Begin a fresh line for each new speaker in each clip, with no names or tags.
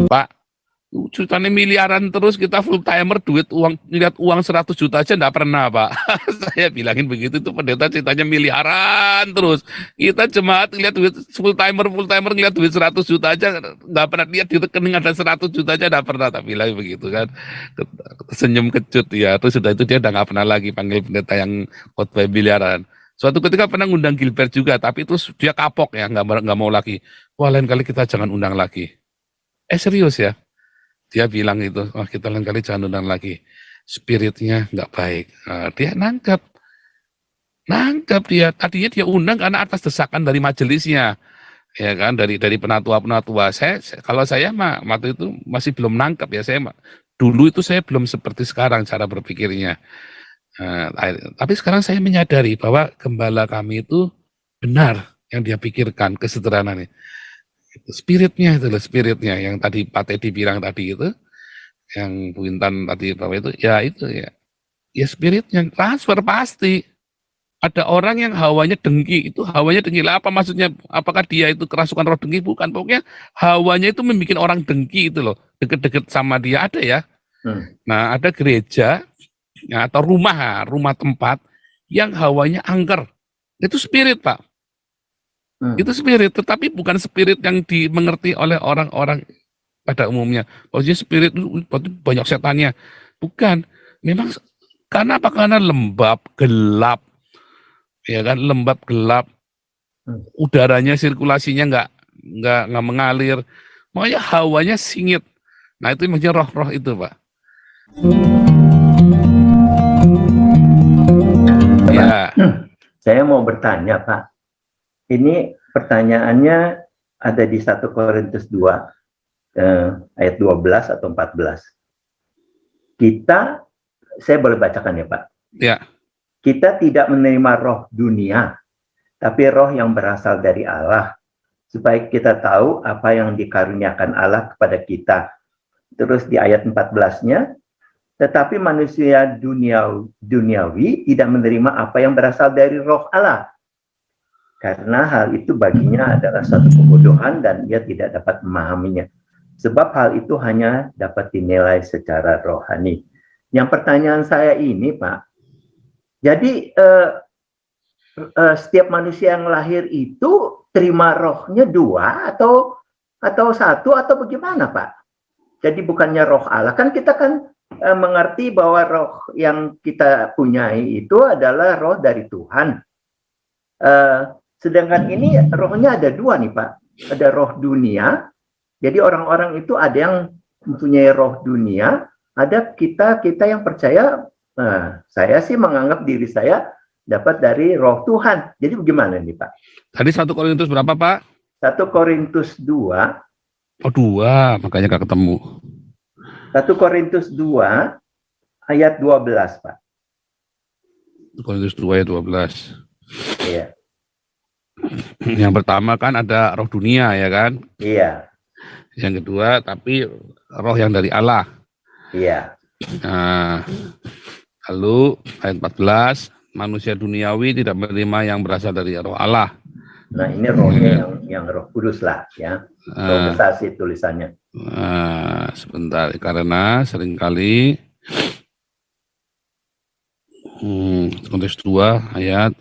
Pak, jutanya miliaran terus kita full timer duit uang lihat uang 100 juta aja enggak pernah Pak. Saya bilangin begitu tuh pendeta ceritanya miliaran terus. Kita jemaat lihat duit full timer ngeliat duit 100 juta aja enggak pernah lihat di rekening ada 100 juta aja enggak pernah tak bilang begitu kan. Senyum kecut ya. Terus sudah itu dia udah enggak pernah lagi panggil pendeta yang khotbah miliaran. Suatu ketika pernah ngundang Gilbert juga, tapi terus dia kapok ya, nggak mau lagi. Wah lain kali kita jangan undang lagi. Serius ya? Dia bilang itu, wah kita lain kali jangan undang lagi. Spiritnya nggak baik. Nah, dia nangkep dia. Tadinya dia undang karena atas desakan dari majelisnya, ya kan, dari penatua-penatua. Kalau saya mah waktu itu masih belum nangkep ya saya. Dulu itu saya belum seperti sekarang cara berpikirnya. Tapi sekarang saya menyadari bahwa gembala kami itu benar yang dia pikirkan kesederhanaannya. Spiritnya itu loh, spiritnya yang tadi Pak Teddy bilang tadi itu, yang Bu Intan tadi bahwa itu ya spiritnya transfer pasti. Ada orang yang hawanya dengki, itu hawanya dengki lah apa maksudnya? Apakah dia itu kerasukan roh dengki? Bukan, pokoknya hawanya itu membuat orang dengki itu loh, deket-deket sama dia ada ya. Nah ada gereja ya, atau rumah tempat yang hawanya angker, itu spirit Pak. Itu spirit, tetapi bukan spirit yang dimengerti oleh orang-orang pada umumnya. Maksudnya spirit itu banyak setannya. Bukan. Memang karena apa? Karena lembab, gelap. Ya kan, lembab, gelap. Udaranya sirkulasinya nggak mengalir. Makanya hawanya singit. Nah, itu maksudnya roh-roh itu, Pak.
Ya. Saya mau bertanya, Pak. Ini pertanyaannya ada di 1 Korintus 2 ayat 12 atau 14. Saya boleh bacakan ya Pak?
Ya.
Kita tidak menerima roh dunia, tapi roh yang berasal dari Allah, supaya kita tahu apa yang dikaruniakan Allah kepada kita. Terus di ayat 14-nya, tetapi manusia duniawi tidak menerima apa yang berasal dari roh Allah, karena hal itu baginya adalah satu kebodohan dan dia tidak dapat memahaminya. Sebab hal itu hanya dapat dinilai secara rohani. Yang pertanyaan saya ini, Pak, jadi setiap manusia yang lahir itu terima rohnya 2 atau 1 atau bagaimana, Pak? Jadi bukannya roh Allah, kan kita kan mengerti bahwa roh yang kita punyai itu adalah roh dari Tuhan. Sedangkan ini rohnya ada 2 nih Pak, ada roh dunia. Jadi orang-orang itu ada yang mempunyai roh dunia, ada kita yang percaya. Saya sih menganggap diri saya dapat dari roh Tuhan. Jadi bagaimana nih Pak?
Tadi 1 Korintus berapa Pak?
1 Korintus 2.
Oh 2, makanya gak ketemu.
1 Korintus 2 ayat 12 Pak.
1 Korintus 2 ayat 12.
Iya.
Yang pertama kan ada roh dunia ya kan?
Iya.
Yang kedua tapi roh yang dari Allah.
Iya.
Nah, lalu ayat 14, manusia duniawi tidak menerima yang berasal dari roh Allah.
Nah ini rohnya yang roh kudus lah ya. Roh besar sih tulisannya.
Sebentar, karena seringkali Korintus 2 ayat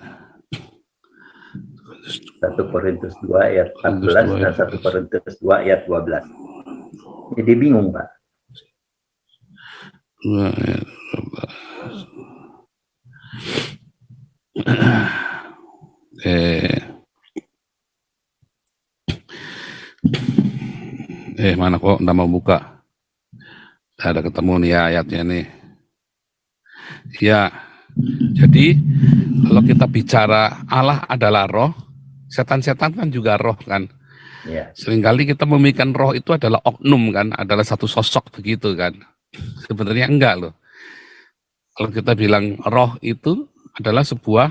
1 Korintus 2 ayat 14 dan 1 Korintus 2 ayat 12. Jadi bingung Pak.
2 ayat 12. Mana kok nggak mau buka? Ada ketemu nih ya ayatnya nih. Ya, jadi kalau kita bicara Allah adalah roh, setan-setan kan juga roh kan.
Yeah.
Seringkali kita memikirkan roh itu adalah oknum kan, adalah satu sosok begitu kan. Sebenarnya enggak loh. Kalau kita bilang roh itu adalah sebuah,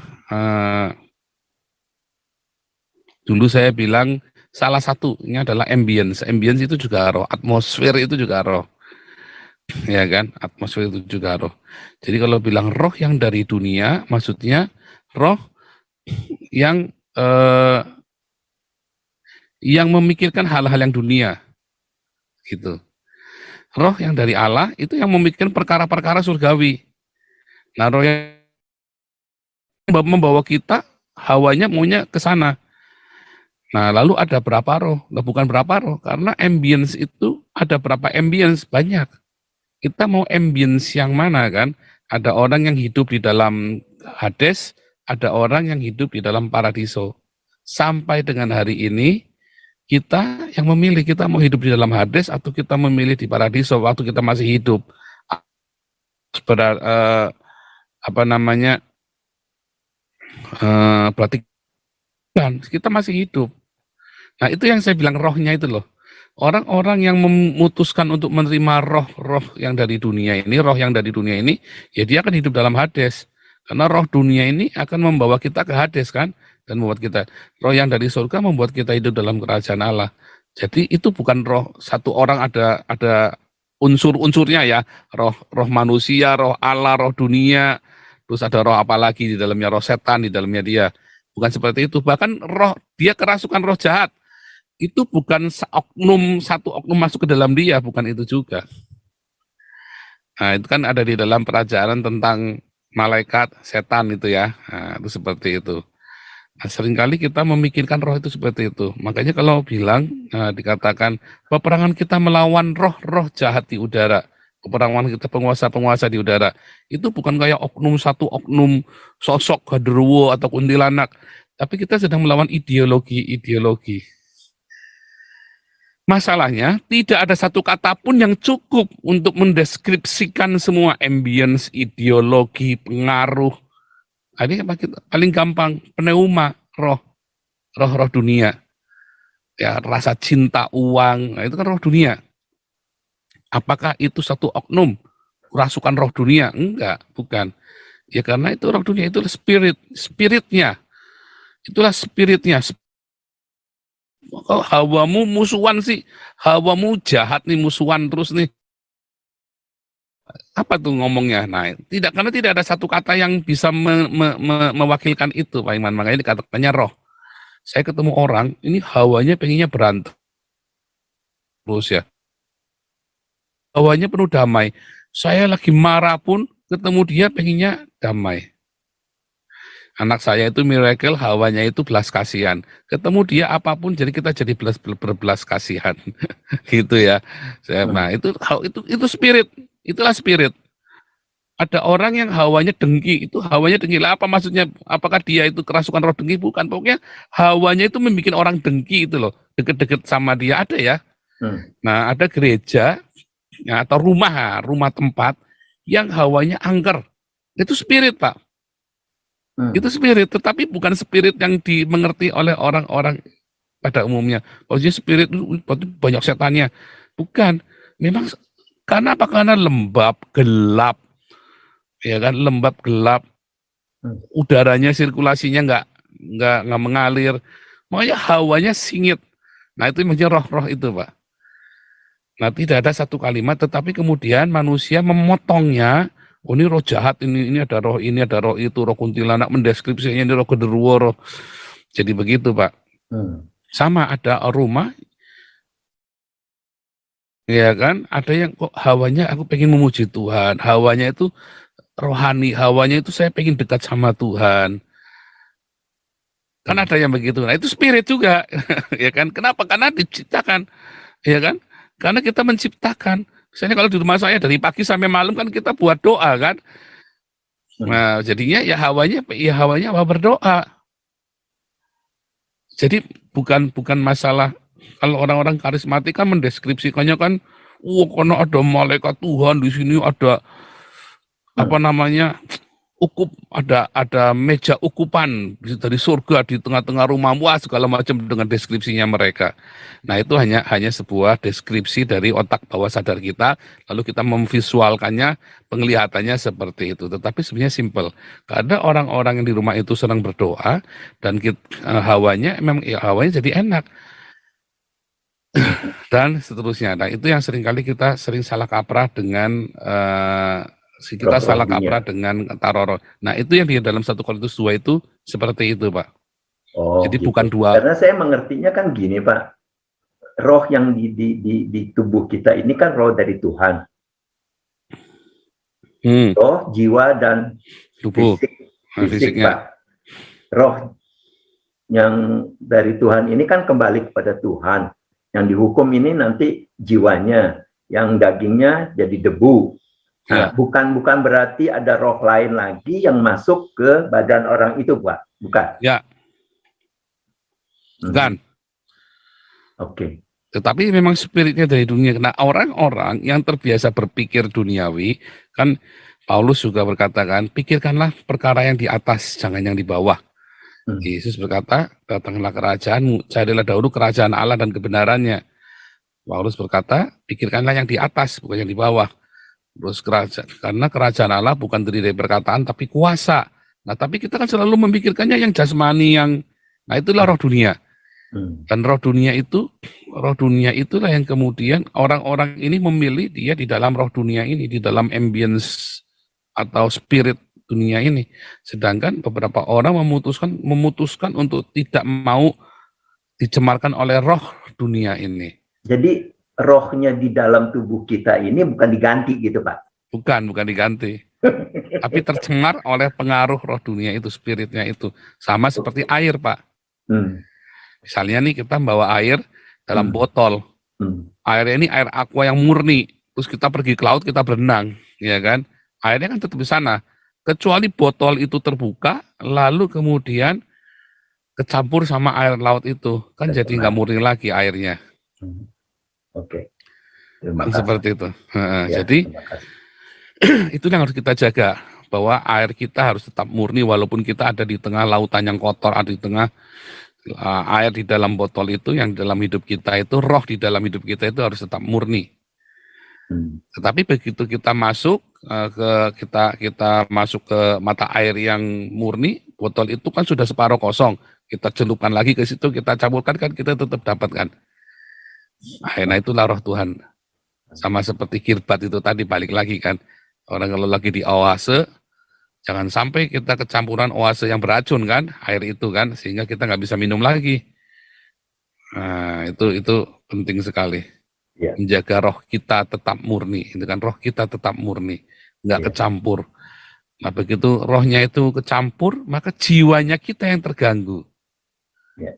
dulu saya bilang salah satunya adalah ambience. Ambience itu juga roh, atmosfer itu juga roh. Ya kan, atmosfer itu juga roh. Jadi kalau bilang roh yang dari dunia, maksudnya roh yang memikirkan hal-hal yang dunia. gitu. Roh yang dari Allah itu yang memikirkan perkara-perkara surgawi. Nah, roh yang membawa kita hawanya maunya ke sana. Nah, lalu ada berapa roh? Nah, bukan berapa roh, karena ambience itu ada berapa ambience? Banyak. Kita mau ambience yang mana kan? Ada orang yang hidup di dalam Hades, ada orang yang hidup di dalam paradiso. Sampai dengan hari ini, kita yang memilih, kita mau hidup di dalam Hades atau kita memilih di paradiso waktu kita masih hidup. Apa namanya? Berarti kan kita masih hidup. Nah, itu yang saya bilang rohnya itu loh. Orang-orang yang memutuskan untuk menerima roh-roh yang dari dunia ini, roh yang dari dunia ini, ya dia akan hidup dalam Hades. Karena roh dunia ini akan membawa kita ke Hades kan, dan membuat kita, roh yang dari surga membuat kita hidup dalam kerajaan Allah. Jadi itu bukan roh satu orang, ada unsur-unsurnya ya, roh manusia, roh Allah, roh dunia, terus ada roh apa lagi di dalamnya, roh setan di dalamnya dia. Bukan seperti itu. Bahkan roh dia kerasukan roh jahat. Itu bukan satu oknum masuk ke dalam dia, bukan itu juga. Nah, itu kan ada di dalam pelajaran tentang malaikat, setan itu ya. Nah, itu seperti itu. Nah, seringkali kita memikirkan roh itu seperti itu. Makanya kalau bilang, dikatakan peperangan kita melawan roh-roh jahat di udara. Peperangan kita penguasa-penguasa di udara. Itu bukan kayak satu oknum sosok genderuwo atau kuntilanak. Tapi kita sedang melawan ideologi-ideologi. Masalahnya, tidak ada satu kata pun yang cukup untuk mendeskripsikan semua ambience, ideologi, pengaruh. Ini paling gampang, pneuma, roh dunia. Ya, rasa cinta, uang, nah itu kan roh dunia. Apakah itu satu oknum, rasukan roh dunia? Enggak, bukan. Ya karena itu roh dunia, itu spiritnya. Itulah spiritnya. Kok hawamu musuhan sih, hawamu jahat nih, musuhan terus nih. Apa tuh ngomongnya? Nah, karena tidak ada satu kata yang bisa mewakilkan itu, Pak Iman. Makanya dikatakannya roh. Saya ketemu orang, ini hawanya pengennya berantem terus ya. Hawanya penuh damai. Saya lagi marah pun ketemu dia pengennya damai. Anak saya itu miracle, hawanya itu belas kasihan. Ketemu dia apapun, jadi kita jadi berbelas kasihan, gitu ya. Nah itu spirit, itulah spirit. Ada orang yang hawanya dengki, itu hawanya dengki lah. Apa maksudnya? Apakah dia itu kerasukan roh dengki? Bukan, pokoknya hawanya itu membuat orang dengki itu loh, deket-deket sama dia ada ya. Nah ada gereja ya, atau rumah tempat yang hawanya angker, itu spirit Pak. Itu spirit, tetapi bukan spirit yang dimengerti oleh orang-orang pada umumnya. Maksudnya spirit itu banyak setannya. Bukan. Memang karena apa? Karena lembab, gelap. Ya kan, lembab, gelap. Udaranya, sirkulasinya nggak mengalir. Makanya hawanya singit. Nah, itu maksudnya roh-roh itu, Pak. Nah, tidak ada satu kalimat, tetapi kemudian manusia memotongnya. Oh, ini roh jahat, ini ada roh ini, ada roh itu, roh kuntilanak, mendeskripsinya ini roh genderuwo, roh. Jadi begitu, Pak. Sama ada rumah, ya kan? Ada yang kok hawanya aku pengen memuji Tuhan, hawanya itu rohani, hawanya itu saya pengen dekat sama Tuhan. Kan ada yang begitu. Nah, itu spirit juga, ya kan? Kenapa? Karena diciptakan, ya kan? Karena kita menciptakan. Misalnya kalau di rumah saya dari pagi sampai malam kan kita buat doa kan. Nah, jadinya ya hawanya apa berdoa. Jadi bukan masalah kalau orang-orang karismatik kan mendeskripsikannya kan, karena ada malaikat Tuhan di sini, ada apa namanya? ada meja ukupan dari surga di tengah-tengah rumah, wah segala macam dengan deskripsinya mereka. Nah, itu hanya sebuah deskripsi dari otak bawah sadar kita, lalu kita memvisualkannya, penglihatannya seperti itu. Tetapi sebenarnya simple. Karena orang-orang yang di rumah itu senang berdoa dan hawanya memang ya, hawanya jadi enak. Dan seterusnya. Nah, itu yang seringkali kita salah kaprah dengan kita salah kaprah dengan taroro. Nah, itu yang di dalam 1 Korintus 2 itu seperti itu, Pak.
Oh,
jadi
gitu.
bukan dua.
Karena saya mengertinya kan gini, Pak. roh yang di tubuh kita ini kan roh dari Tuhan. Roh, jiwa, dan
tubuh,
fisik, Pak. Roh yang dari Tuhan ini kan kembali kepada Tuhan. Yang dihukum ini nanti jiwanya, yang dagingnya jadi debu. Nah, bukan berarti ada roh lain lagi yang masuk ke badan orang itu, Pak. Bukan.
Ya. Bukan.
Oke.
Tetapi memang spiritnya dari dunia. Nah, orang-orang yang terbiasa berpikir duniawi, kan Paulus juga berkata kan, pikirkanlah perkara yang di atas, jangan yang di bawah. Yesus berkata, datanglah kerajaanmu, carilah dahulu kerajaan Allah dan kebenarannya. Paulus berkata, pikirkanlah yang di atas, bukan yang di bawah. Terus karena kerajaan Allah bukan terdiri dari perkataan, tapi kuasa. Nah, tapi kita kan selalu memikirkannya yang jasmani, nah itulah roh dunia. Dan roh dunia itulah yang kemudian orang-orang ini memilih dia di dalam roh dunia ini, di dalam ambience atau spirit dunia ini. Sedangkan beberapa orang memutuskan untuk tidak mau dicemarkan oleh roh dunia ini.
Jadi rohnya di dalam tubuh kita ini bukan diganti gitu, Pak?
Bukan diganti. Tapi tercemar oleh pengaruh roh dunia itu, spiritnya itu. Sama seperti air, Pak. Misalnya nih kita bawa air dalam botol. Airnya ini air aqua yang murni. Terus kita pergi ke laut, kita berenang, ya kan? Airnya kan tetap di sana. Kecuali botol itu terbuka, lalu kemudian kecampur sama air laut itu. Kan jadi nggak murni lagi airnya.
Oke.
Seperti itu. Ya, jadi itu yang harus kita jaga. Bahwa air kita harus tetap murni walaupun kita ada di tengah lautan yang kotor, ada di tengah air di dalam botol itu, yang dalam hidup kita itu, roh di dalam hidup kita itu harus tetap murni. Tetapi begitu kita masuk kita masuk ke mata air yang murni, botol itu kan sudah separuh kosong. Kita celupkan lagi ke situ, kita campurkan, kan kita tetap dapatkan. Nah, itulah roh Tuhan. Sama seperti kirbat itu tadi, balik lagi kan. Orang kalau lagi di oase, jangan sampai kita kecampuran oase yang beracun kan, air itu kan, sehingga kita nggak bisa minum lagi. Nah, itu penting sekali. Ya. Menjaga roh kita tetap murni, itu kan, roh kita tetap murni, nggak kecampur. Nah, begitu rohnya itu kecampur, maka jiwanya kita yang terganggu. Ya.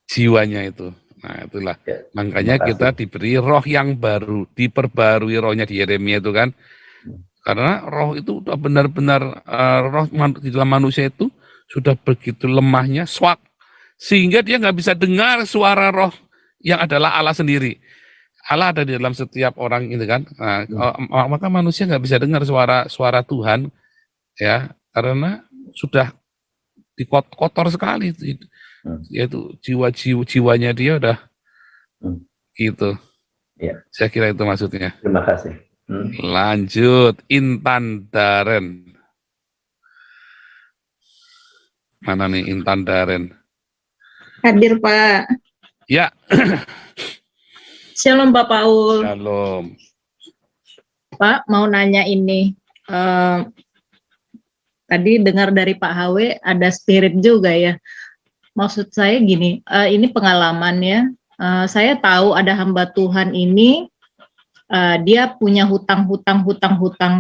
Jiwanya itu. Nah, itulah. Ya. Makanya kita diberi roh yang baru, diperbarui rohnya di Yeremia itu kan. Karena roh itu udah benar-benar roh di dalam manusia itu sudah begitu lemahnya, swak, sehingga dia nggak bisa dengar suara roh yang adalah Allah sendiri. Allah ada di dalam setiap orang itu kan. Nah, maka manusia nggak bisa dengar suara Tuhan, ya, karena sudah kotor sekali, yaitu jiwanya dia udah gitu. Ya. Saya kira itu maksudnya.
Terima kasih.
Lanjut, Intan Daren. Mana nih Intan Daren?
Hadir, Pak.
Ya.
Shalom, Pak Paul.
Shalom.
Pak, mau nanya ini. Tadi dengar dari Pak HW ada spirit juga ya. Maksud saya gini, ini pengalaman ya. Saya tahu ada hamba Tuhan ini, dia punya hutang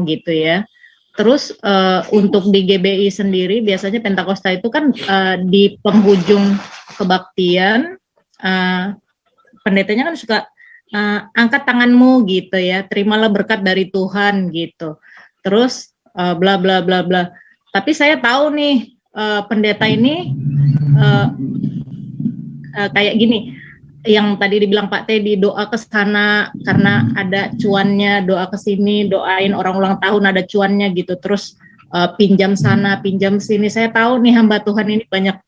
gitu ya. Terus untuk di GBI sendiri biasanya Pentakosta itu kan di penghujung kebaktian pendetanya kan suka angkat tanganmu gitu ya, terimalah berkat dari Tuhan gitu. Terus bla bla bla bla. Tapi saya tahu nih pendeta ini kayak gini. Yang tadi dibilang Pak Teddy, doa ke sana karena ada cuannya, doa ke sini, doain orang ulang tahun ada cuannya gitu, terus pinjam sana, pinjam sini. Saya tahu nih hamba Tuhan ini banyak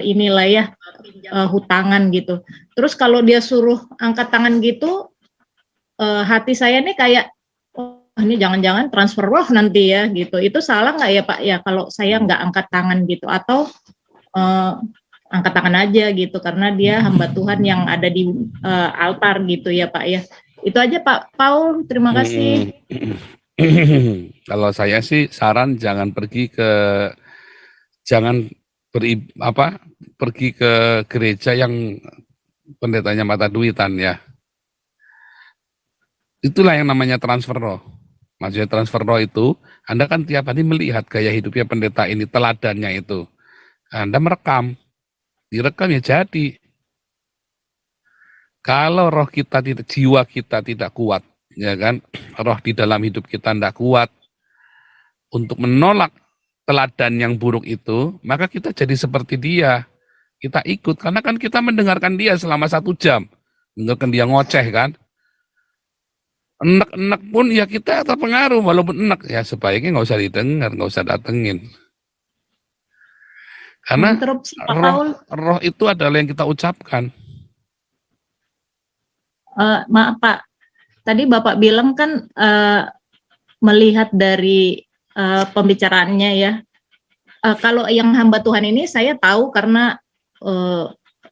inilah ya hutangan gitu. Terus kalau dia suruh angkat tangan gitu, hati saya nih kayak, oh ini jangan-jangan transfer roh nanti ya gitu. Itu salah nggak ya Pak ya kalau saya nggak angkat tangan gitu, atau angkat tangan aja gitu karena dia hamba Tuhan yang ada di altar gitu ya Pak ya. Itu aja Pak Paul, terima kasih.
Kalau saya sih saran jangan pergi ke gereja yang pendetanya mata duitan ya. Itulah yang namanya transfer roh. Maksudnya transfer roh itu, Anda kan tiap hari melihat gaya hidupnya pendeta ini, teladannya itu. Anda merekam, direkam ya jadi. Kalau roh kita tidak, jiwa kita tidak kuat, ya kan, roh di dalam hidup kita tidak kuat untuk menolak teladan yang buruk itu, maka kita jadi seperti dia. Kita ikut, karena kan kita mendengarkan dia selama 1 jam. Mendengarkan dia ngoceh kan. Enak-enak pun ya kita terpengaruh, walaupun enak. Ya sebaiknya nggak usah didengar, nggak usah datengin. Karena
Interupsi Pak Paul.
roh itu adalah yang kita ucapkan.
Maaf Pak, tadi Bapak bilang kan melihat dari pembicaraannya ya. Kalau yang hamba Tuhan ini saya tahu karena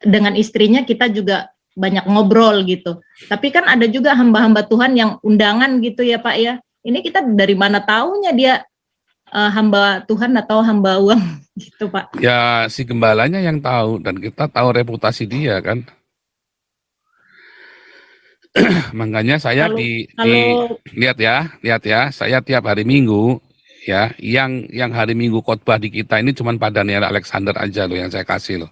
dengan istrinya kita juga banyak ngobrol gitu. Tapi kan ada juga hamba-hamba Tuhan yang undangan gitu ya Pak ya. Ini kita dari mana taunya dia hamba Tuhan atau hamba uang gitu Pak?
Ya si gembalanya yang tahu, dan kita tahu reputasi dia kan. Makanya saya lihat ya, saya tiap hari Minggu ya, yang hari Minggu khotbah di kita ini cuman Pak Daniel Alexander aja loh yang saya kasih loh.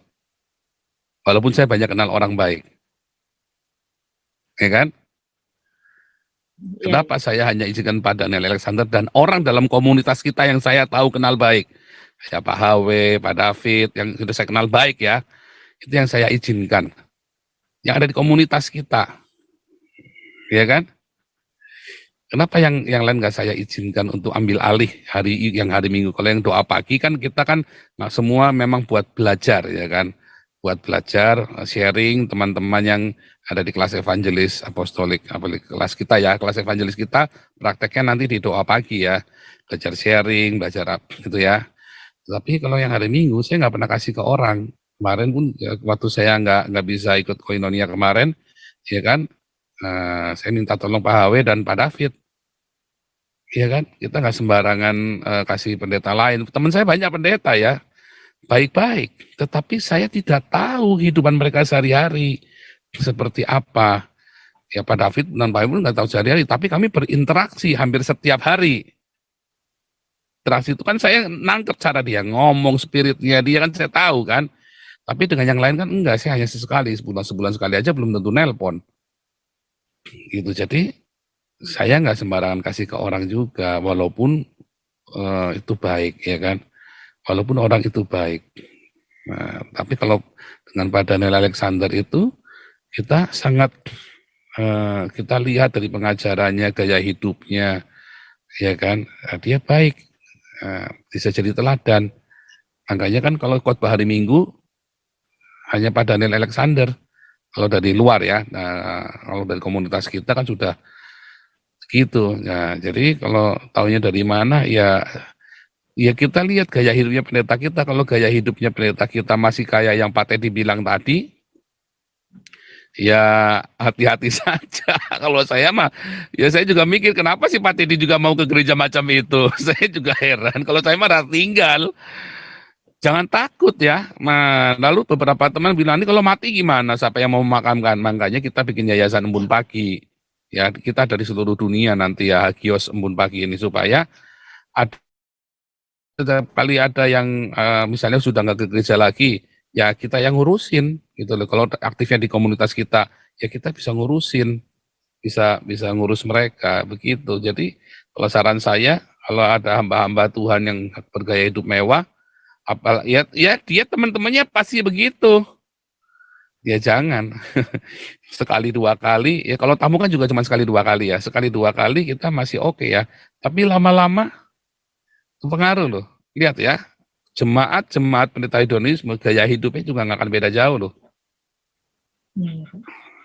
Walaupun saya banyak kenal orang baik. Ya kan? Kenapa saya hanya izinkan Pak Daniel Alexander dan orang dalam komunitas kita yang saya tahu kenal baik. Ya Pak Hawe, Pak David, yang sudah saya kenal baik ya. Itu yang saya izinkan. Yang ada di komunitas kita. Ya kan? Kenapa yang lain nggak saya izinkan untuk ambil alih hari Minggu? Kalau yang doa pagi kan kita kan semua memang buat belajar ya kan, buat belajar, sharing teman-teman yang ada di kelas evangelis apostolik, apalagi kelas kita ya, kelas evangelis kita prakteknya nanti di doa pagi ya, belajar sharing, belajar gitu ya. Tapi kalau yang hari Minggu saya nggak pernah kasih ke orang. Kemarin pun ya, waktu saya nggak bisa ikut koinonia kemarin, ya kan. Saya minta tolong Pak Hawe dan Pak David. Iya kan, kita nggak sembarangan kasih pendeta lain. Teman saya banyak pendeta ya, baik-baik. Tetapi saya tidak tahu kehidupan mereka sehari-hari seperti apa. Ya Pak David dan Pak Hawe nggak tahu sehari-hari, tapi kami berinteraksi hampir setiap hari. Interaksi itu kan saya nangkep cara dia ngomong, spiritnya dia kan saya tahu kan. Tapi dengan yang lain kan enggak, saya hanya sesekali, sebulan sekali aja belum tentu nelpon. Gitu, jadi saya nggak sembarangan kasih ke orang juga, walaupun itu baik ya kan, walaupun orang itu baik. Nah, tapi kalau dengan Pak Daniel Alexander itu kita sangat kita lihat dari pengajarannya, gaya hidupnya, ya kan, dia baik, bisa jadi teladan. Makanya kan kalau khotbah hari Minggu hanya Pak Daniel Alexander. Kalau dari luar ya, kalau dari komunitas kita kan sudah gitu. Nah, jadi kalau taunya dari mana ya kita lihat gaya hidupnya pendeta kita. Kalau gaya hidupnya pendeta kita masih kayak yang Pak Teddy bilang tadi, ya hati-hati saja. Kalau saya mah, ya saya juga mikir kenapa sih Pak Teddy juga mau ke gereja macam itu. Saya juga heran. Kalau saya mah tinggal. Jangan takut ya. Nah, lalu beberapa teman bilang, ini kalau mati gimana? Siapa yang mau memakamkan? Makanya kita bikin yayasan embun pagi. Ya, kita dari seluruh dunia nanti ya, Hagios embun pagi ini supaya ada setiap kali ada yang misalnya sudah nggak ke gereja lagi, ya kita yang ngurusin gitu loh. Kalau aktifnya di komunitas kita, ya kita bisa ngurusin, bisa ngurus mereka begitu. Jadi kalau saran saya, kalau ada hamba-hamba Tuhan yang bergaya hidup mewah, ya dia teman-temannya pasti begitu. Ya jangan sekali 2 kali, ya kalau tamu kan juga cuma sekali 2 kali ya, sekali 2 kali kita masih oke ya, tapi lama-lama pengaruh loh. Lihat ya, jemaat pendeta hedonisme gaya hidupnya juga nggak akan beda jauh loh.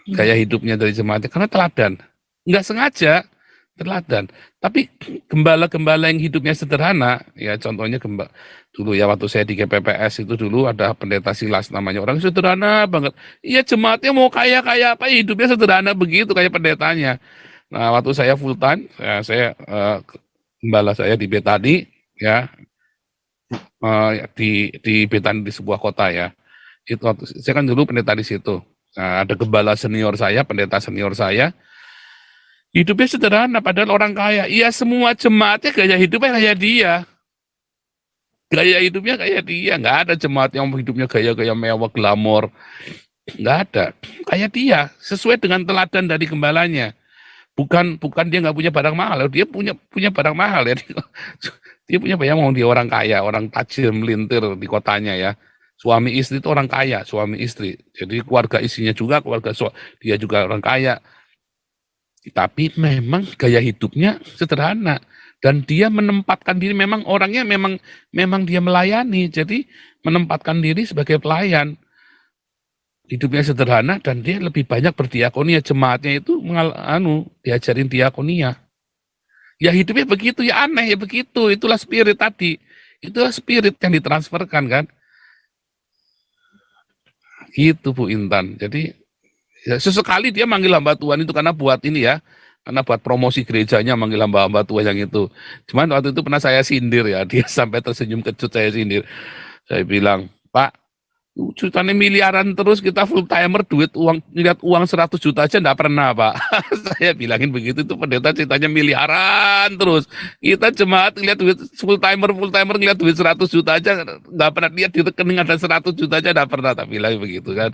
Gaya hidupnya dari jemaatnya karena teladan, nggak sengaja teladan. Tapi gembala-gembala yang hidupnya sederhana, ya contohnya dulu ya waktu saya di GPPS itu dulu ada pendeta Silas namanya, orang sederhana banget. Iya jemaatnya mau kaya apa, hidupnya sederhana begitu kayak pendetanya. Nah waktu saya full time, saya gembala saya di Betani ya, di Betani di sebuah kota ya. Itu saya kan dulu pendeta di situ. Nah, ada gembala senior saya, pendeta senior saya, hidupnya sederhana, padahal orang kaya. Iya, semua jemaatnya gaya hidupnya kayak dia. Gaya hidupnya kayak dia. Nggak ada jemaat yang hidupnya gaya-gaya mewah, glamor. Nggak ada. Kayak dia, sesuai dengan teladan dari gembalanya. Bukan bukan dia nggak punya barang mahal, dia punya barang mahal ya. Dia punya banyak, mau dia orang kaya, orang tajir melintir di kotanya ya. Suami istri itu orang kaya, suami istri. Jadi keluarga istrinya juga, dia juga orang kaya. Tapi memang gaya hidupnya sederhana dan dia menempatkan diri, memang orangnya memang dia melayani. Jadi menempatkan diri sebagai pelayan. Hidupnya sederhana dan dia lebih banyak berdiakonia, jemaatnya itu diajarin diakonia. Ya hidupnya begitu, ya aneh ya begitu, itulah spirit tadi. Itulah spirit yang ditransferkan kan. Gitu Bu Intan. Jadi ya, sesekali dia manggil hamba Tuhan itu karena buat ini ya, karena buat promosi gerejanya manggil hamba Tuhan yang itu. Cuman waktu itu pernah saya sindir ya, dia sampai tersenyum kecut, saya sindir. Saya bilang, Pak, ceritanya miliaran terus, kita full timer, lihat uang 100 juta aja enggak pernah Pak. Saya bilangin begitu, itu pendeta ceritanya miliaran terus. Kita jemaat lihat duit full timer ngeliat duit 100 juta aja enggak pernah, lihat di rekening ada 100 juta aja enggak pernah. Tak bilang begitu kan.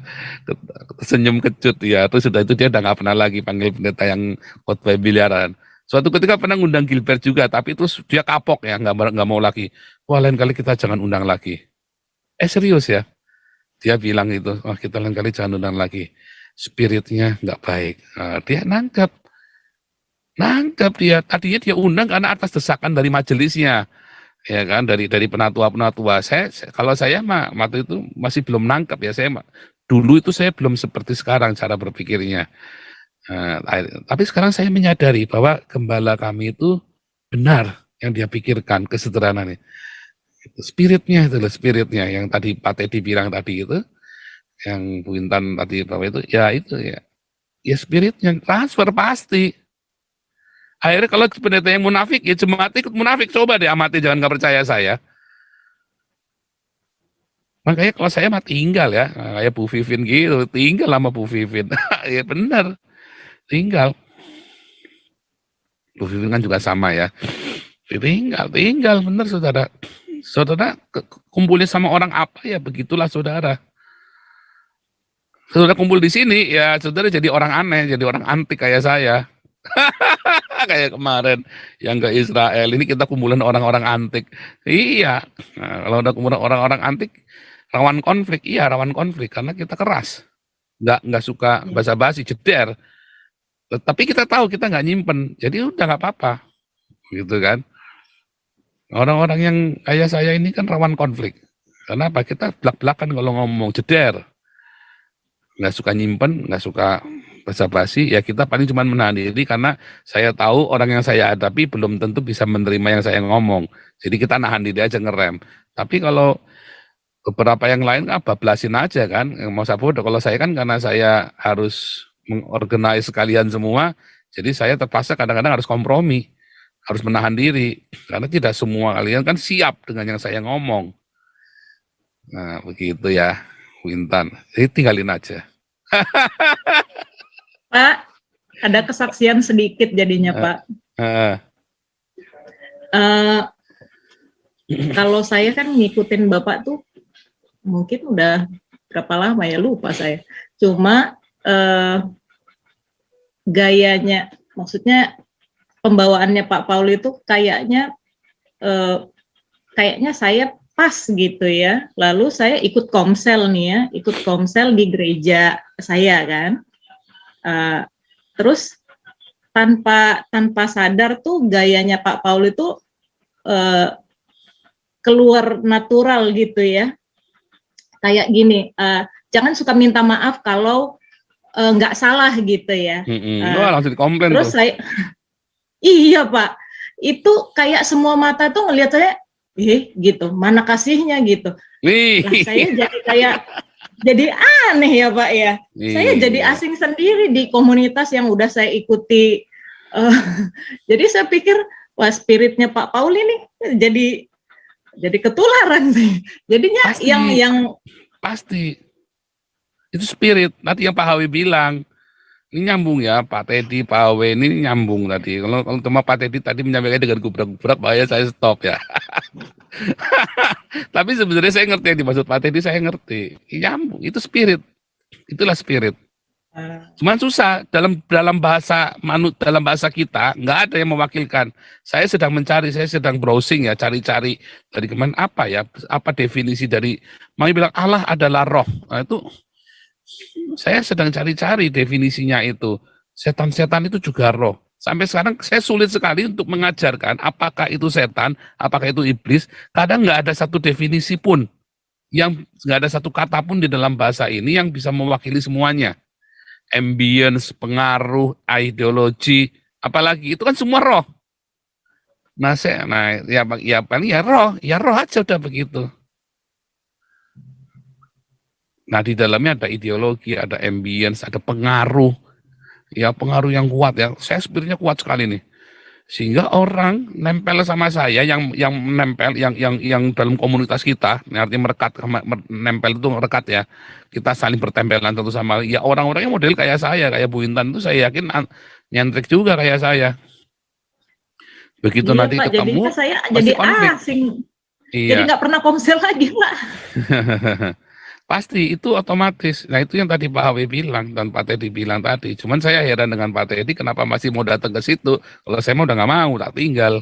Senyum kecut ya. Terus sudah itu dia udah enggak pernah lagi panggil pendeta yang khotbah miliaran. Suatu ketika pernah ngundang Gilbert juga, tapi terus dia kapok ya, enggak mau lagi. Wah, lain kali kita jangan undang lagi. Serius ya. Dia bilang itu, kita lain kali jangan undang lagi. Spiritnya nggak baik. Nah, dia nangkep dia. Tadinya dia undang karena atas desakan dari majelisnya, ya kan, dari penatua-penatua. Kalau saya mah waktu itu masih belum nangkep ya. Dulu itu saya belum seperti sekarang cara berpikirnya. Tapi sekarang saya menyadari bahwa gembala kami itu benar yang dia pikirkan, kesederhanaan. Spiritnya yang tadi Pak Teddy bilang tadi itu, yang Bu Intan tadi bahwa itu ya spiritnya transfer pasti. Akhirnya kalau pendeta yang munafik, ya jemaat ikut munafik. Coba deh amati, jangan nggak percaya saya. Makanya kalau saya mah tinggal ya, kayak Bu Vivin gitu, tinggal sama Bu Vivin. Ya benar, tinggal. Bu Vivin kan juga sama ya. Tinggal benar saudara. Saudara kumpulnya sama orang apa ya, begitulah saudara. Saudara kumpul di sini ya saudara jadi orang aneh, jadi orang antik kayak saya. Kayak kemarin yang ke Israel, ini kita kumpulan orang-orang antik. Iya, nah, kalau udah kumpulan orang-orang antik rawan konflik, rawan konflik karena kita keras, nggak suka basa-basi, jeder. Tapi kita tahu kita nggak nyimpen, jadi udah nggak apa-apa, gitu kan. Orang-orang yang kayak saya ini kan rawan konflik. Kenapa? Kita belak-belakan kalau ngomong, jeder. Nggak suka nyimpen, nggak suka basa-basi, ya kita paling cuma menahan diri karena saya tahu orang yang saya hadapi belum tentu bisa menerima yang saya ngomong. Jadi kita nahan diri aja, ngerem. Tapi kalau beberapa yang lain kan bablasin aja kan, mau bodoh. Kalau saya kan karena saya harus mengorganize sekalian semua, jadi saya terpaksa kadang-kadang harus kompromi. Harus menahan diri, karena tidak semua kalian kan siap dengan yang saya ngomong. Nah, begitu ya, Wintan. Jadi tinggalin aja.
Pak, ada kesaksian sedikit jadinya, Pak. Kalau saya kan ngikutin Bapak tuh, mungkin udah berapa lama ya, lupa saya. Cuma gayanya, maksudnya pembawaannya Pak Paul itu kayaknya saya pas gitu ya. Lalu saya ikut komsel nih ya, ikut komsel di gereja saya kan. Terus tanpa sadar tuh gayanya Pak Paul itu keluar natural gitu ya. Kayak gini, jangan suka minta maaf kalau nggak salah gitu ya.
Langsung dikomplain
terus
tuh.
Iya Pak, itu kayak semua mata tuh ngelihat saya, gitu, mana kasihnya gitu. Lah saya jadi aneh ya Pak ya. Saya jadi asing sendiri di komunitas yang udah saya ikuti. Jadi saya pikir, wah spiritnya Pak Paul ini jadi ketularan sih. Jadinya pasti.
Itu spirit. Nanti yang Pak Hawi bilang, ini nyambung ya, Pak Teddy, Pak Hawi ini nyambung tadi. Kalau cuma Pak Teddy tadi menyampaikan dengan gubrak-gubrak, bahaya saya stop ya. Tapi sebenarnya saya ngerti yang dimaksud Pak Teddy, saya ngerti. Nyambung, itu spirit. Itulah spirit. Cuman susah dalam bahasa dalam bahasa kita nggak ada yang mewakilkan. Saya sedang mencari, saya sedang browsing ya, cari-cari dari kemana apa ya, apa definisi dari mau bilang Allah adalah roh. Nah, itu saya sedang cari-cari definisinya itu. Setan-setan itu juga roh. Sampai sekarang saya sulit sekali untuk mengajarkan apakah itu setan, apakah itu iblis. Kadang nggak ada satu definisi pun, yang nggak ada satu kata pun di dalam bahasa ini yang bisa mewakili semuanya. Ambience, pengaruh, ideologi, apalagi itu kan semua roh. Nah, ya paling ya roh aja udah begitu. Nah, di dalamnya ada ideologi, ada ambience, ada pengaruh. Ya, pengaruh yang kuat ya. Saya spiritnya kuat sekali nih. Sehingga orang nempel sama saya yang nempel yang dalam komunitas kita, artinya nempel itu merekat ya. Kita saling bertempelan satu sama lain. Ya orang-orangnya model kayak saya, kayak Bu Intan itu saya yakin nyentrik juga kayak saya. Begitu
Iya,
nanti
Pak,
ketemu
jadinya saya
pasti
jadi
konflik.
asing.
Iya.
Jadi nggak pernah komsel lagi, Pak.
Pasti itu otomatis. Nah itu yang tadi Pak Hawi bilang dan Pak Teddy bilang tadi. Cuman saya heran dengan Pak Teddy kenapa masih mau datang ke situ. Kalau saya mau udah nggak mau, tak tinggal.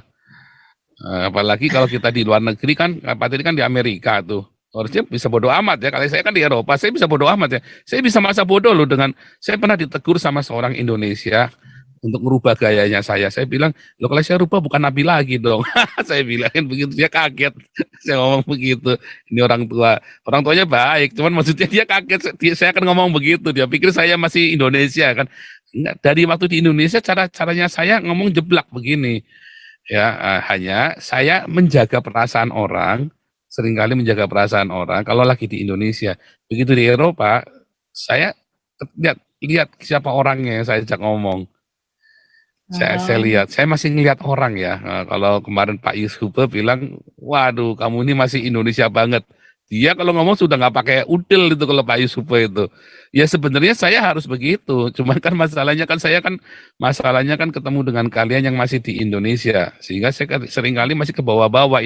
Apalagi kalau kita di luar negeri kan, Pak Teddy kan di Amerika tuh. Harusnya bisa bodoh amat ya. Kalau saya kan di Eropa, saya bisa bodoh amat ya. Saya bisa masa bodoh loh dengan, saya pernah ditegur sama seorang Indonesia untuk merubah gayanya saya. Saya bilang, loh kalau saya rubah bukan Nabi lagi dong. Saya bilangin begitu, dia kaget. Saya ngomong begitu. Ini orang tuanya baik, cuman maksudnya dia kaget. Saya akan ngomong begitu, dia pikir saya masih Indonesia kan. Enggak, dari waktu di Indonesia caranya saya ngomong jeblak begini. Ya, hanya saya menjaga perasaan orang, seringkali menjaga perasaan orang kalau lagi di Indonesia. Begitu di Eropa, saya lihat siapa orangnya yang saya ajak ngomong. Saya lihat, saya masih ngelihat orang ya. Kalau kemarin Pak Yusufa bilang, waduh kamu ini masih Indonesia banget. Dia kalau ngomong sudah nggak pakai udel itu kalau Pak Yusufa itu. Ya sebenarnya saya harus begitu. Cuman kan masalahnya kan ketemu dengan kalian yang masih di Indonesia. Sehingga saya seringkali masih ke bawah-bawah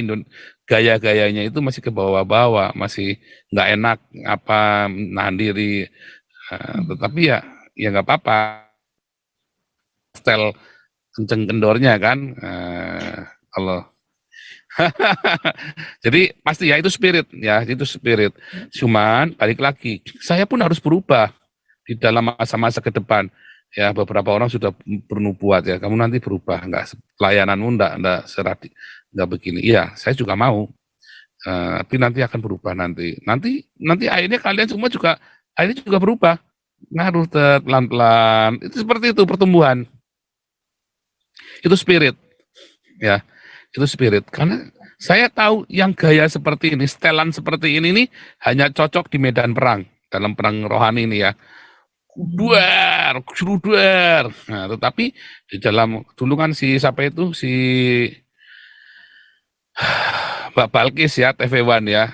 gaya-gayanya itu masih ke bawah-bawah, masih nggak enak apa nahan diri. Tetapi ya nggak apa-apa. Style kenceng kendornya kan, kalau jadi pasti ya itu spirit ya, itu spirit. Cuman balik lagi, saya pun harus berubah di dalam masa-masa ke depan. Ya beberapa orang sudah bernubuat ya, kamu nanti berubah, enggak pelayananmu enggak begini. Iya, saya juga mau. Tapi nanti akan berubah nanti akhirnya kalian semua juga akhirnya juga berubah. Ngaruh pelan-pelan. Itu seperti itu pertumbuhan. Itu spirit, ya, itu spirit. Karena saya tahu yang gaya seperti ini, setelan seperti ini nih hanya cocok di medan perang, dalam perang rohani ini ya. Duar. Nah, tetapi di dalam dulu kan siapa itu si Mbak Balkis ya, TV One ya.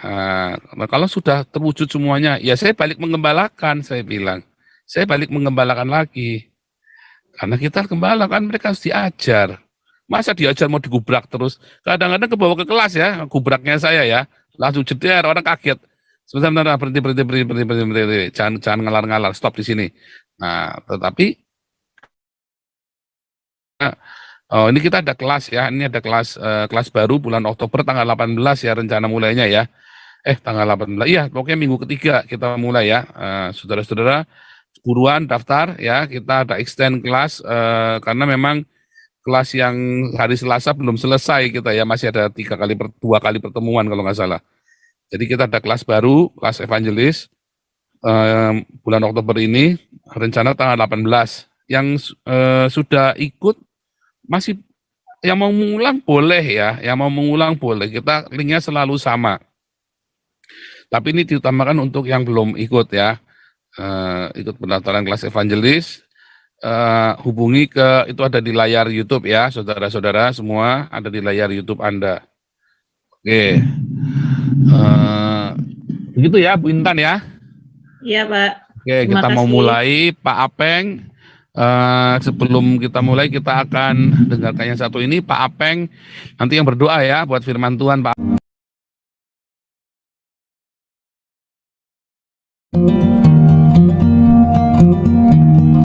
Nah, kalau sudah terwujud semuanya, ya saya balik mengembalakan, saya bilang. Saya balik mengembalakan lagi. Karena kita gembala kan mereka harus diajar. Masa diajar mau digubrak terus? Kadang-kadang kebawa ke kelas ya, gubraknya saya ya. Langsung jeder, orang kaget. Sebentar, berhenti. Jangan ngalar-ngalar, stop di sini. Nah, tetapi ini kita ada kelas ya. Ini ada kelas baru bulan Oktober tanggal 18 ya rencana mulainya ya. Tanggal 18. Iya, pokoknya minggu ketiga kita mulai ya. Saudara-saudara buruan daftar ya, kita ada extend kelas karena memang kelas yang hari Selasa belum selesai kita ya, masih ada 2 kali pertemuan kalau nggak salah. Jadi kita ada kelas baru, kelas evangelis bulan Oktober ini, rencana tanggal 18. Yang sudah ikut masih yang mau mengulang boleh ya, yang mau mengulang boleh, kita linknya selalu sama. Tapi ini diutamakan untuk yang belum ikut ya. Ikut pendaftaran kelas evangelis, hubungi itu ada di layar YouTube ya, saudara-saudara semua ada di layar YouTube Anda. Oke, begitu ya Bu Intan ya.
Iya Pak.
Oke,
Terima
kita mau
kasih.
mulai, Pak Apeng. Sebelum kita mulai, kita akan dengarkan yang satu ini, Pak Apeng. Nanti yang berdoa ya buat firman Tuhan, Pak.